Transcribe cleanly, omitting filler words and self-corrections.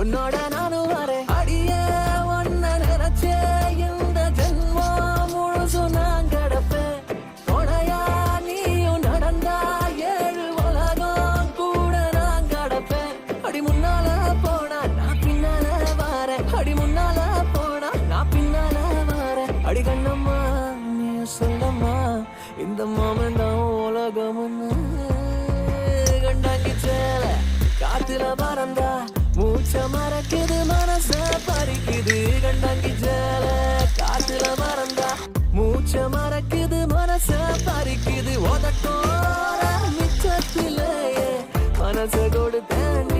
உன்னோட நானும் வரேன் அடியே ஒன்ன நினைச்சே இந்த ஜென்மம் முழுசும் நான் கிடப்பேன் கொடையா நீயும் நடந்தா 7 உலகம் கூட நான் கிடப்பேன் அடி முன்னால போனா நான் பின்னால வாரேன் அடி முன்னால போனா நான் பின்னால வாரேன் அடி கண்ணம்மா நீ சொல்லம்மா இந்த மாமன் தான் உலகம்னு கண்டாக்கி சேல காத்துல பறந்தா மூச்ச மறக்குது மனச பறிக்குது கண்டாங்கி சேல காத்துல பறந்தா மூச்ச மறக்குது மனச பறிக்குது உதட்டோர மிச்சத்திலேயே மனச கொடுத்தேன்